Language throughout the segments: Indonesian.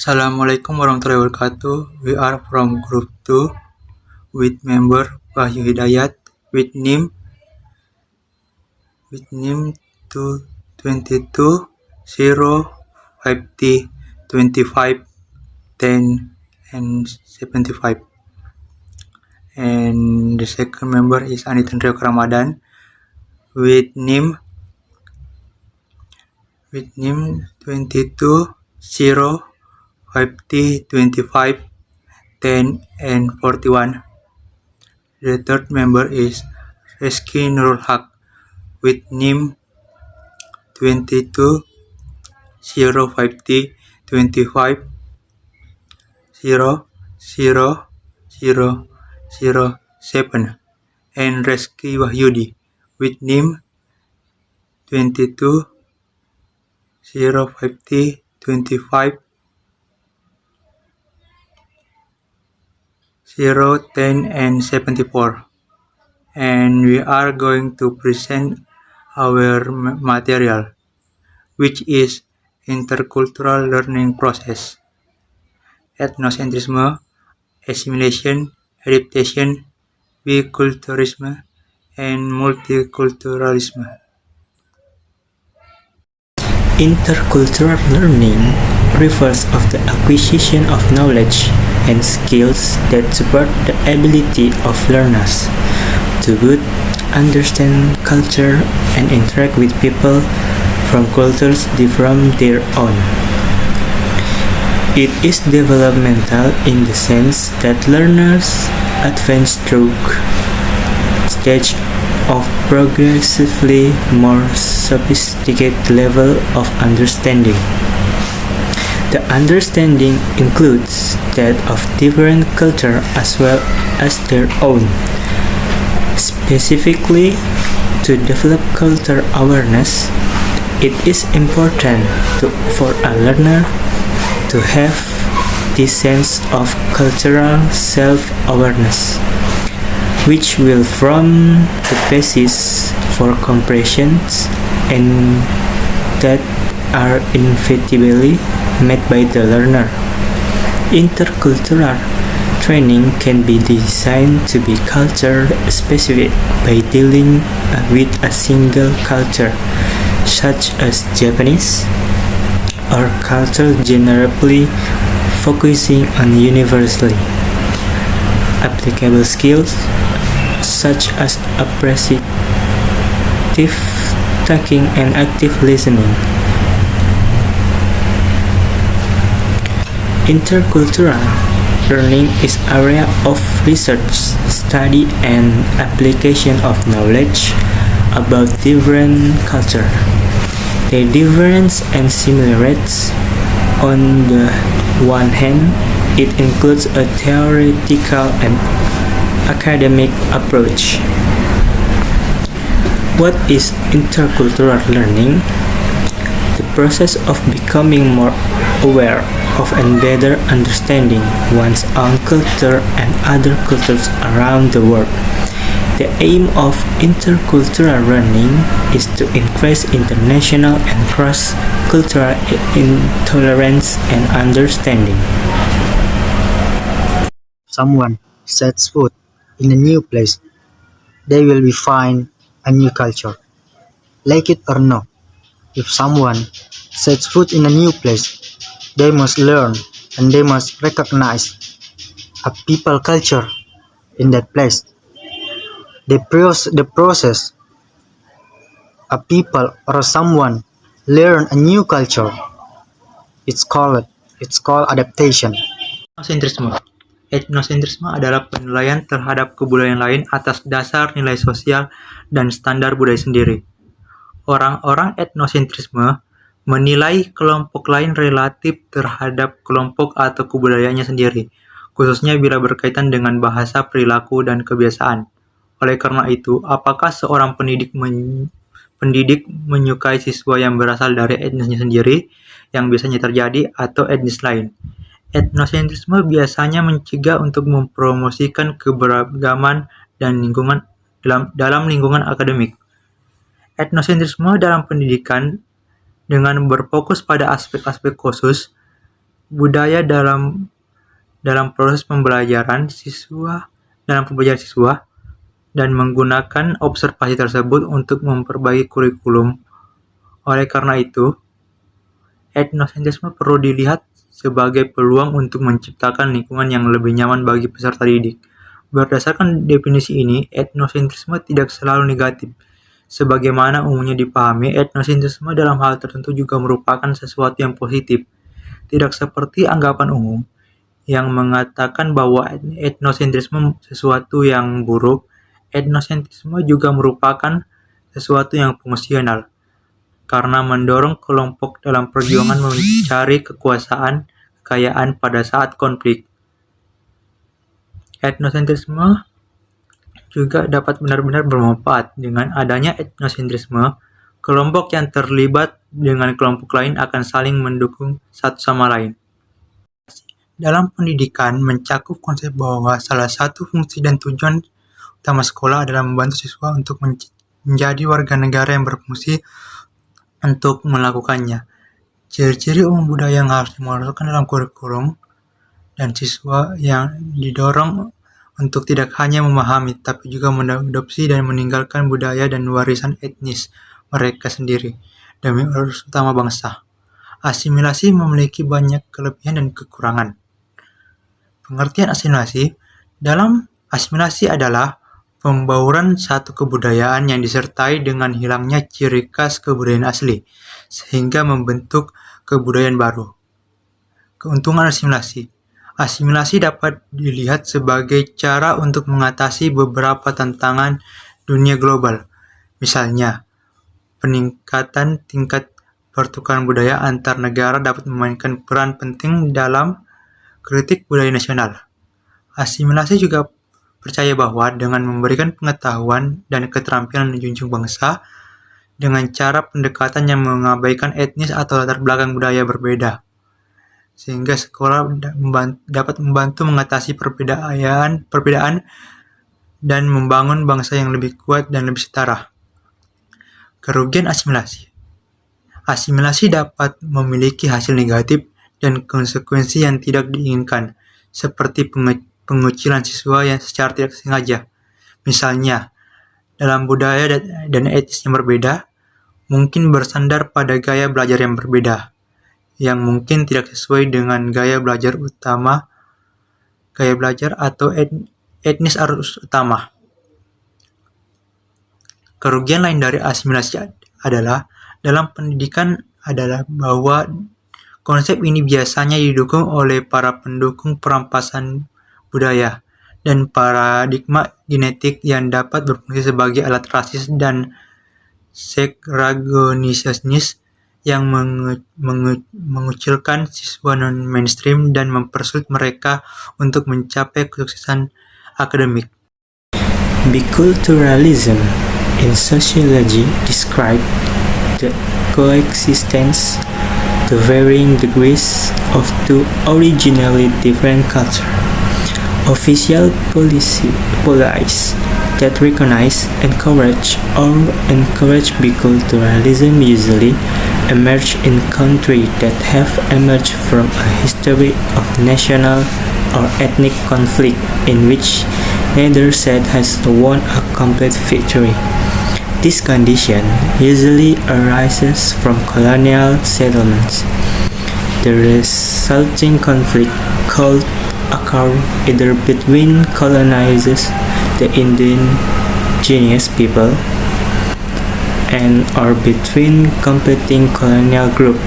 Assalamualaikum warahmatullahi wabarakatuh. We are from group 2 with member Wahyu Hidayat with name 222 0 50 25 10 and 75. And the second member is Anita Rio Ramadan with name 22 0 50 25 10 and 41. The third member is Reski Nurul Haq with name 22 0 50 25 0 0 0 0 7 and Reski Wahyudi with name 22 0 50 25 0 10 and 74. And we are going to present our material, which is intercultural learning process, ethnocentrism, assimilation, adaptation, biculturalism, and multiculturalism. Intercultural learning refers of the acquisition of knowledge and skills that support the ability of learners to good understand culture and interact with people from cultures different from their own. It is developmental in the sense that learners advance through stage of progressively more sophisticated level of understanding. The understanding includes that of different culture as well as their own. Specifically, to develop culture awareness, it is important for a learner to have this sense of cultural self-awareness, which will form the basis for comprehensions and that are inevitably made by the learner. Intercultural training can be designed to be culture specific by dealing with a single culture, such as Japanese, or culture generally focusing on universally applicable skills such as appreciative taking and active listening. Intercultural learning is area of research, study, and application of knowledge about different culture. Their difference and similarities. On the one hand, it includes a theoretical and academic approach. What is intercultural learning? The process of becoming more aware of and better understanding one's own culture and other cultures around the world. The aim of intercultural learning is to increase international and cross-cultural tolerance and understanding. Someone sets foot in a new place, they will find a new culture. Like it or not, if someone sets foot in a new place, they must learn and they must recognize a people culture in that place. The process a people or someone learn a new culture, it's called adaptation. Ethnocentrism. Ethnocentrism adalah penilaian terhadap kebudayaan lain atas dasar nilai sosial dan standar budaya sendiri. Orang-orang etnosentrisme menilai kelompok lain relatif terhadap kelompok atau kebudayaannya sendiri, khususnya bila berkaitan dengan bahasa, perilaku, dan kebiasaan. Oleh karena itu, apakah seorang pendidik menyukai siswa yang berasal dari etnisnya sendiri, yang biasanya terjadi, atau etnis lain? Etnosentrisme biasanya mencegah untuk mempromosikan keberagaman dan dalam lingkungan akademik. Etnosentrisme dalam pendidikan dengan berfokus pada aspek-aspek khusus budaya dalam proses pembelajaran siswa dan menggunakan observasi tersebut untuk memperbaiki kurikulum. Oleh karena itu, etnosentrisme perlu dilihat sebagai peluang untuk menciptakan lingkungan yang lebih nyaman bagi peserta didik. Berdasarkan definisi ini, etnosentrisme tidak selalu negatif. Sebagaimana umumnya dipahami, etnosentrisme dalam hal tertentu juga merupakan sesuatu yang positif. Tidak seperti anggapan umum yang mengatakan bahwa etnosentrisme sesuatu yang buruk, etnosentrisme juga merupakan sesuatu yang fungsional karena mendorong kelompok dalam perjuangan mencari kekuasaan, kekayaan pada saat konflik. Etnosentrisme juga dapat benar-benar bermanfaat. Dengan adanya etnosentrisme, kelompok yang terlibat dengan kelompok lain akan saling mendukung satu sama lain. Dalam pendidikan, mencakup konsep bahwa salah satu fungsi dan tujuan utama sekolah adalah membantu siswa untuk menjadi warga negara yang berfungsi untuk melakukannya. Ciri-ciri umum budaya yang harus dimasukkan dalam kurikulum dan siswa yang didorong untuk tidak hanya memahami, tapi juga mengadopsi dan meninggalkan budaya dan warisan etnis mereka sendiri demi urus utama bangsa. Asimilasi memiliki banyak kelebihan dan kekurangan. Pengertian asimilasi. Dalam asimilasi adalah pembauran satu kebudayaan yang disertai dengan hilangnya ciri khas kebudayaan asli, sehingga membentuk kebudayaan baru. Keuntungan asimilasi. Asimilasi dapat dilihat sebagai cara untuk mengatasi beberapa tantangan dunia global. Misalnya, peningkatan tingkat pertukaran budaya antar negara dapat memainkan peran penting dalam kritik budaya nasional. Asimilasi juga percaya bahwa dengan memberikan pengetahuan dan keterampilan menjunjung bangsa dengan cara pendekatan yang mengabaikan etnis atau latar belakang budaya berbeda, sehingga sekolah dapat membantu mengatasi perbedaan dan membangun bangsa yang lebih kuat dan lebih setara. Kerugian asimilasi. Asimilasi dapat memiliki hasil negatif dan konsekuensi yang tidak diinginkan, seperti pengucilan siswa yang secara tidak sengaja. Misalnya, dalam budaya dan etnis yang berbeda, mungkin bersandar pada gaya belajar yang berbeda, yang mungkin tidak sesuai dengan gaya belajar atau etnis arus utama. Kerugian lain dari asimilasi adalah dalam pendidikan adalah bahwa konsep ini biasanya didukung oleh para pendukung perampasan budaya dan paradigma genetik yang dapat berfungsi sebagai alat rasis dan segregasionis yang mengucilkan siswa non-mainstream dan mempersulit mereka untuk mencapai kesuksesan akademik. Biculturalism in sociology describes the coexistence to varying degrees of two originally different cultures. Official policies that recognize, encourage, or encourage biculturalism usually emerge in countries that have emerged from a history of national or ethnic conflict in which neither side has won a complete victory. This condition usually arises from colonial settlements. The resulting conflict could occur either between colonizers, the indigenous people, and or between competing colonial groups.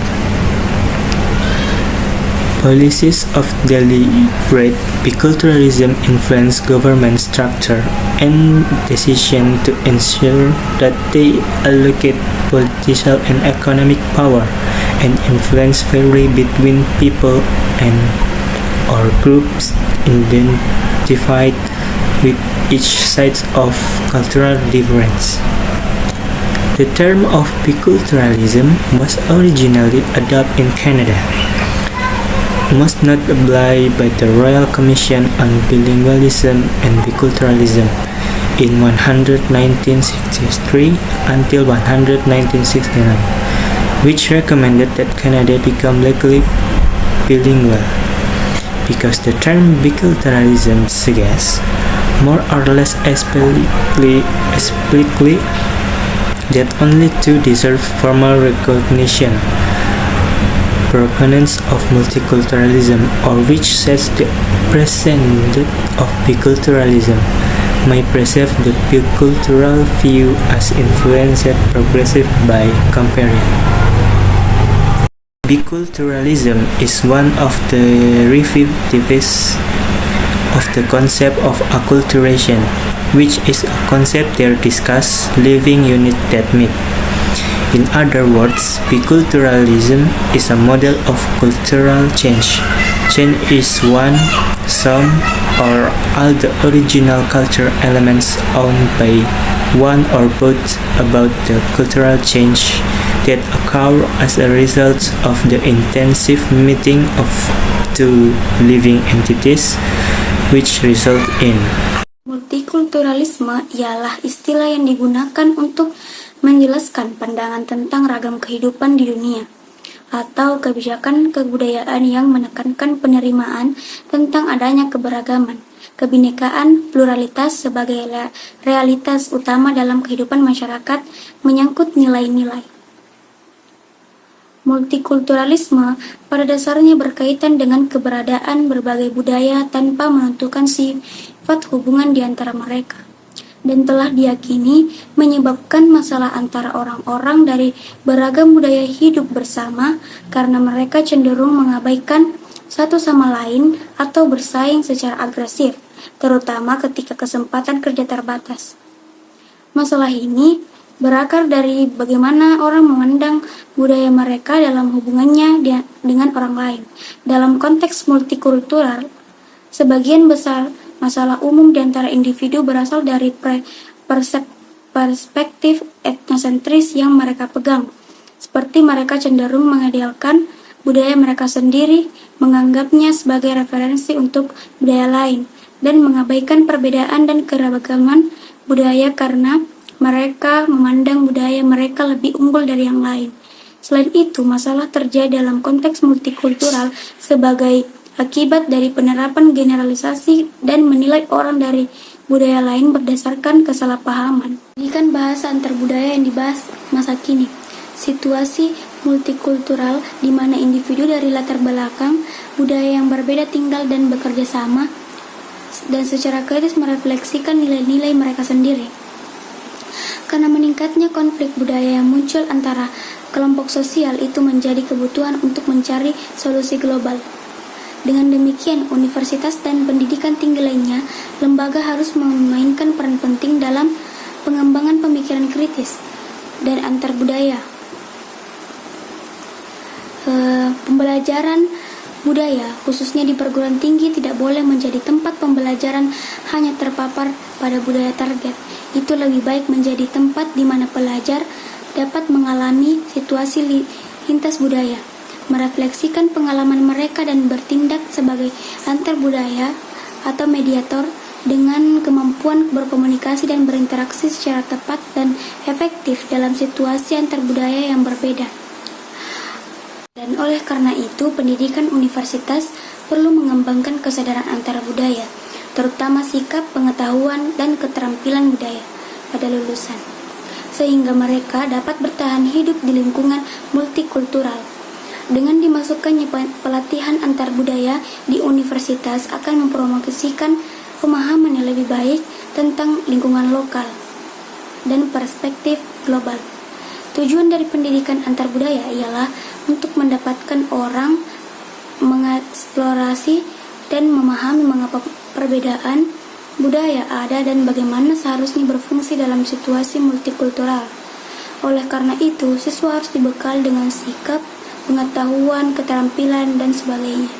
Policies of deliberate biculturalism influence government structure and decision to ensure that they allocate political and economic power and influence vary between people and or groups identified with each side of cultural difference. The term of biculturalism was originally adopted in Canada. Must not apply by the Royal Commission on Bilingualism and Biculturalism in 1963 until 1969, which recommended that Canada become legally bilingual, because the term biculturalism suggests, more or less explicitly, that only two deserve formal recognition. Proponents of multiculturalism, or which says the precedent of biculturalism, may perceive the bicultural view as influenced progressive by comparing. Biculturalism is one of the derivatives of the concept of acculturation, which is a concept that discusses living units that meet. In other words, biculturalism is a model of cultural change. Change is one, some, or all the original cultural elements owned by one or both about the cultural change that occur as a result of the intensive meeting of two living entities, which result in. Multikulturalisme ialah istilah yang digunakan untuk menjelaskan pandangan tentang ragam kehidupan di dunia, atau kebijakan kebudayaan yang menekankan penerimaan tentang adanya keberagaman, kebinekaan, pluralitas sebagai realitas utama dalam kehidupan masyarakat menyangkut nilai-nilai. Multikulturalisme pada dasarnya berkaitan dengan keberadaan berbagai budaya tanpa menentukan sifat hubungan di antara mereka, dan telah diyakini menyebabkan masalah antara orang-orang dari beragam budaya hidup bersama karena mereka cenderung mengabaikan satu sama lain atau bersaing secara agresif, terutama ketika kesempatan kerja terbatas. Masalah ini berakar dari bagaimana orang memandang budaya mereka dalam hubungannya dengan orang lain. Dalam konteks multikultural, sebagian besar masalah umum di antara individu berasal dari perspektif etnosentris yang mereka pegang, seperti mereka cenderung mengidealkan budaya mereka sendiri, menganggapnya sebagai referensi untuk budaya lain, dan mengabaikan perbedaan dan keragaman budaya karena mereka memandang budaya mereka lebih unggul dari yang lain. Selain itu, masalah terjadi dalam konteks multikultural sebagai akibat dari penerapan generalisasi dan menilai orang dari budaya lain berdasarkan kesalahpahaman. Pendidikan bahasa antar budaya yang dibahas masa kini. Situasi multikultural di mana individu dari latar belakang budaya yang berbeda tinggal dan bekerja sama dan secara kritis merefleksikan nilai-nilai mereka sendiri. Karena meningkatnya konflik budaya yang muncul antara kelompok sosial itu menjadi kebutuhan untuk mencari solusi global. Dengan demikian, universitas dan pendidikan tinggi lainnya, lembaga harus memainkan peran penting dalam pengembangan pemikiran kritis dan antar budaya. Pembelajaran budaya, khususnya di perguruan tinggi, tidak boleh menjadi tempat pembelajaran hanya terpapar pada budaya target. Itu lebih baik menjadi tempat di mana pelajar dapat mengalami situasi lintas budaya, merefleksikan pengalaman mereka dan bertindak sebagai antar budaya atau mediator dengan kemampuan berkomunikasi dan berinteraksi secara tepat dan efektif dalam situasi antar budaya yang berbeda. Dan oleh karena itu, pendidikan universitas perlu mengembangkan kesadaran antara budaya, terutama sikap, pengetahuan, dan keterampilan budaya pada lulusan, sehingga mereka dapat bertahan hidup di lingkungan multikultural. Dengan dimasukkannya pelatihan antar budaya di universitas akan mempromosikan pemahaman yang lebih baik tentang lingkungan lokal dan perspektif global. Tujuan dari pendidikan antar budaya ialah untuk mendapatkan orang mengeksplorasi dan memahami mengapa perbedaan budaya ada dan bagaimana seharusnya berfungsi dalam situasi multikultural. Oleh karena itu, siswa harus dibekal dengan sikap, pengetahuan, keterampilan, dan sebagainya.